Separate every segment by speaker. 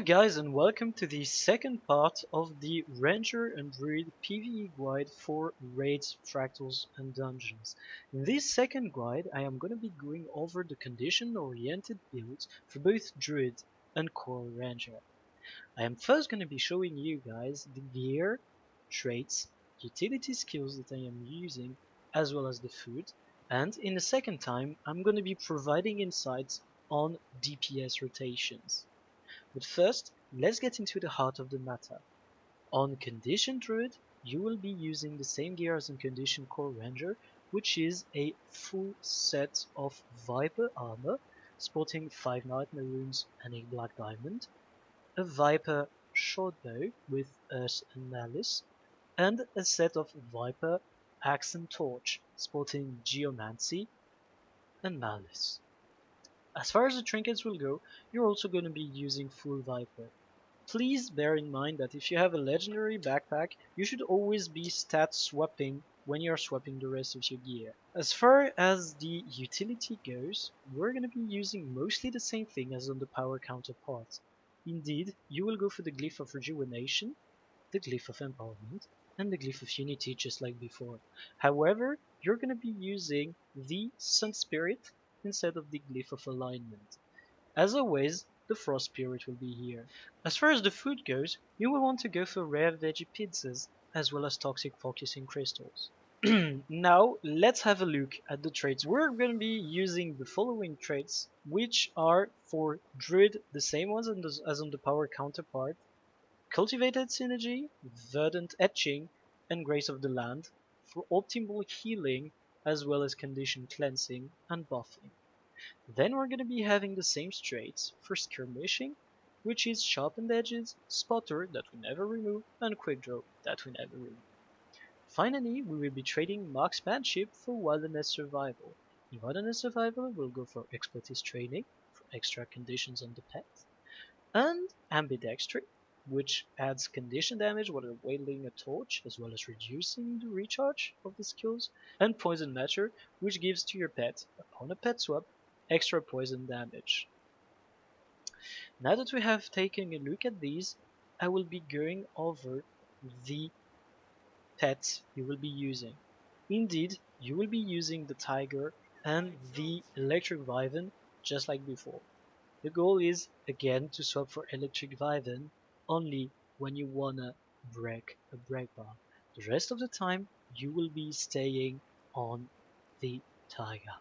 Speaker 1: Hello guys and welcome to the second part of the Ranger and Druid PvE guide for raids, fractals and dungeons. In this second guide I am going to be going over the condition oriented builds for both Druid and Core Ranger. I am first going to be showing you guys the gear, traits, utility skills that I am using as well as the food, and in the second time I'm going to be providing insights on DPS rotations. But first, let's get into the heart of the matter. On Condition Druid, you will be using the same gear as in Condition Core Ranger, which is a full set of Viper armor, sporting 5 Nightmare runes and a Black Diamond, a Viper shortbow with Earth and Malice, and a set of Viper Axe and Torch, sporting Geomancy and Malice. As far as the trinkets will go, you're also going to be using full Viper. Please bear in mind that if you have a legendary backpack, you should always be stat swapping when you're swapping the rest of your gear. As far as the utility goes, we're going to be using mostly the same thing as on the power counterpart. Indeed, you will go for the Glyph of Rejuvenation, the Glyph of Empowerment, and the Glyph of Unity just like before. However, you're going to be using the Sun Spirit instead of the Glyph of Alignment. As always, the Frost Spirit will be here. As far as the food goes, you will want to go for rare veggie pizzas as well as toxic focusing crystals. Now, let's have a look at the traits. We're going to be using the following traits, which are for Druid, the same ones as on the power counterpart: Cultivated Synergy, Verdant Etching, and Grace of the Land for optimal healing as well as condition cleansing and buffing. Then we're going to be having the same traits for Skirmishing, which is Sharpened Edges, Spotter that we never remove, and Quick Draw that we never remove. Finally, we will be trading Marksmanship for Wilderness Survival. In Wilderness Survival, we'll go for Expertise Training for extra conditions on the pet, and Ambidextry, which adds condition damage while wielding a torch as well as reducing the recharge of the skills, and Poison Matter, which gives to your pet, upon a pet swap, extra poison damage. Now that we have taken a look at these, I will be going over the pets you will be using. Indeed, you will be using the Tiger and the Electric Wyvern just like before. The goal is, again, to swap for Electric Wyvern only when you wanna break a break bar. The rest of the time, you will be staying on the Tiger.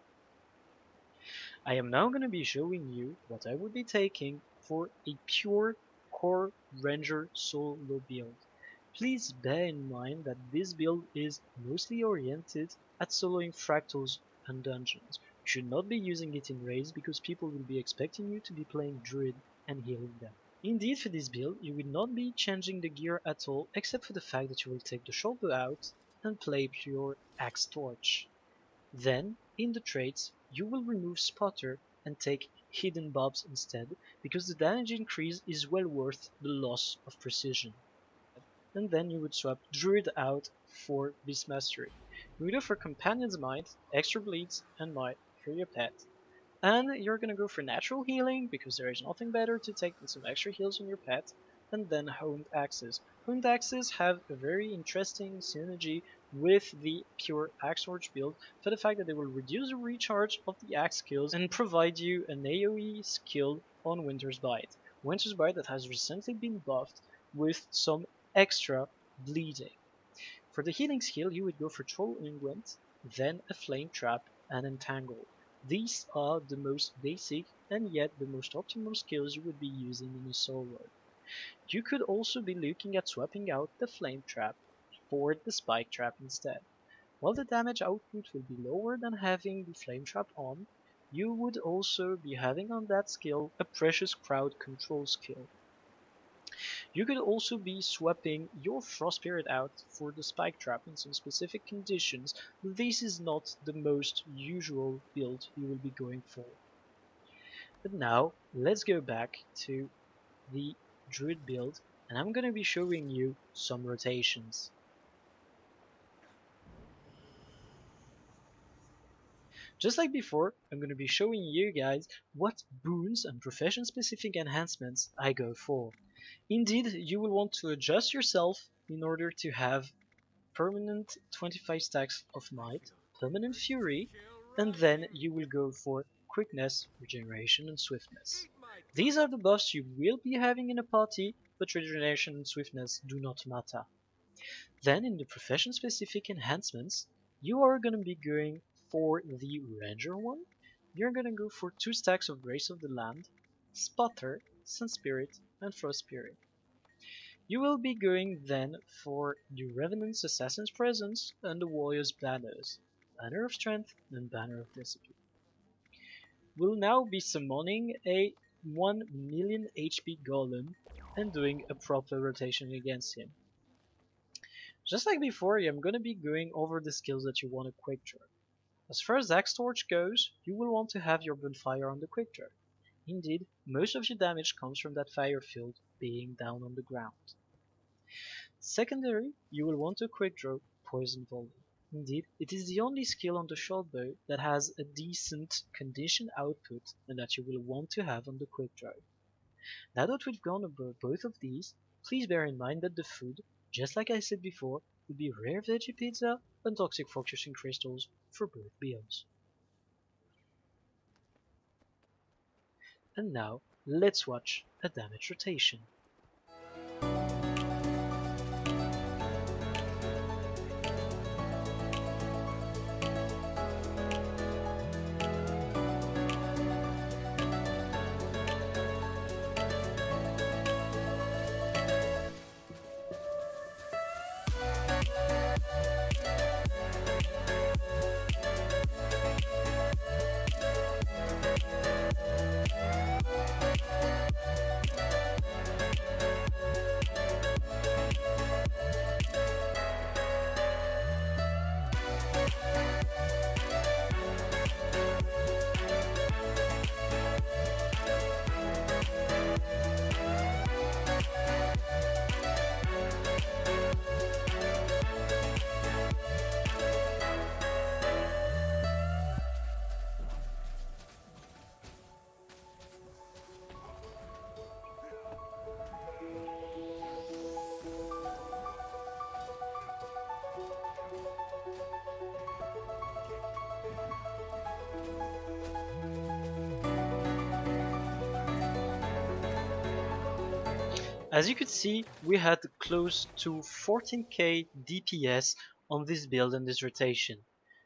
Speaker 1: I am now going to be showing you what I would be taking for a pure Core Ranger solo build. Please bear in mind that this build is mostly oriented at soloing fractals and dungeons. You should not be using it in raids because people will be expecting you to be playing Druid and healing them. Indeed, for this build, you will not be changing the gear at all except for the fact that you will take the shortbow out and play pure Axe Torch. Then, in the traits, you will remove Spotter and take Hidden Bobs instead, because the damage increase is well worth the loss of precision. And then you would swap Druid out for Beast Mastery. You would go for Companion's Might, Extra Bleeds, and Might for your pet. And you're gonna go for Natural Healing, because there is nothing better to take than some extra heals on your pet, and then Honed Axes. Honed Axes have a very interesting synergy with the pure Axe Torch build for the fact that they will reduce the recharge of the axe skills and provide you an AoE skill on Winter's Bite. Winter's Bite that has recently been buffed with some extra bleeding. For the healing skill, you would go for Troll Unguent, then a Flame Trap, and Entangle. These are the most basic and yet the most optimal skills you would be using in a solo. You could also be looking at swapping out the Flame Trap for the Spike Trap instead. While the damage output will be lower than having the Flame Trap on, you would also be having on that skill a Precious Crowd Control skill. You could also be swapping your Frost Spirit out for the Spike Trap in some specific conditions, but this is not the most usual build you will be going for. But now, let's go back to the Druid build, and I'm going to be showing you some rotations. Just like before, I'm going to be showing you guys what boons and profession specific enhancements I go for. Indeed, you will want to adjust yourself in order to have permanent 25 stacks of might, permanent fury, and then you will go for quickness, regeneration, and swiftness. These are the buffs you will be having in a party, but regeneration and swiftness do not matter. Then in the profession specific enhancements, you are going to be going for the ranger one. You're going to go for 2 stacks of Grace of the Land, Spotter, Sun Spirit, and Frost Spirit. You will be going then for the Revenant's Assassin's Presence and the Warrior's Banners, Banner of Strength and Banner of Discipline. We'll now be summoning a 1 million HP Golem and doing a proper rotation against him. Just like before, I'm going to be going over the skills that you want to quick draw. As far as Axe Torch goes, you will want to have your bonfire on the quick draw. Indeed, most of your damage comes from that fire field being down on the ground. Secondary, you will want to quick draw Poison Volley. Indeed, it is the only skill on the short bow that has a decent condition output and that you will want to have on the quick draw. Now that we've gone over both of these, please bear in mind that the food, just like I said before, would be rare veggie pizza and toxic focusing crystals for both biomes. And now, let's watch a damage rotation. As you could see, we had close to 14k DPS on this build and this rotation.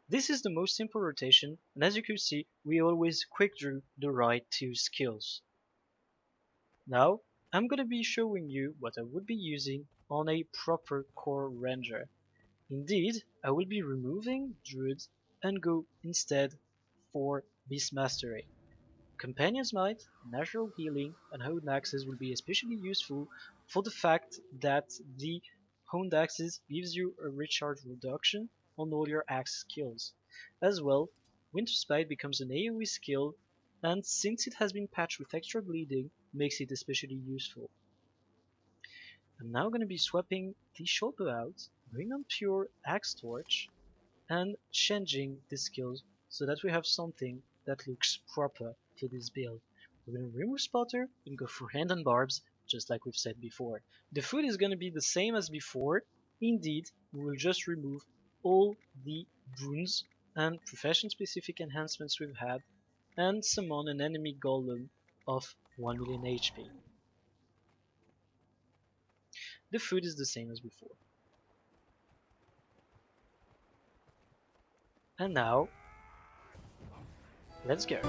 Speaker 1: This is the most simple rotation, and as you could see, we always quick drew the right 2 skills. Now, I'm gonna be showing you what I would be using on a proper core ranger. Indeed, I will be removing Druid and go instead for Beast Mastery. Companion's Might, Natural Healing, and Honed Axes will be especially useful for the fact that the Honed Axes gives you a recharge reduction on all your axe skills. As well, Winter Spite becomes an AoE skill, and since it has been patched with extra bleeding, makes it especially useful. I'm now going to be swapping the shortbow out, going on pure Axe Torch, and changing the skills so that we have something that looks proper to this build. We're going to remove Spotter and go for Hand and Barbs, just like we've said before. The food is going to be the same as before. Indeed, we will just remove all the boons and profession specific enhancements we've had and summon an enemy golem of 1 million HP. The food is the same as before. And now, let's go.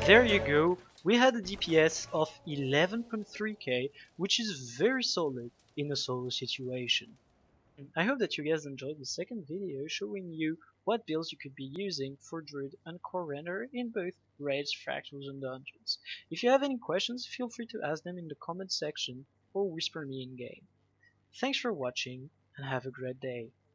Speaker 1: There you go, we had a DPS of 11.3k, which is very solid in a solo situation. I hope that you guys enjoyed the second video showing you what builds you could be using for Druid and Core Render in both raids, fractals, and dungeons. If you have any questions, feel free to ask them in the comment section or whisper me in game. Thanks for watching and have a great day.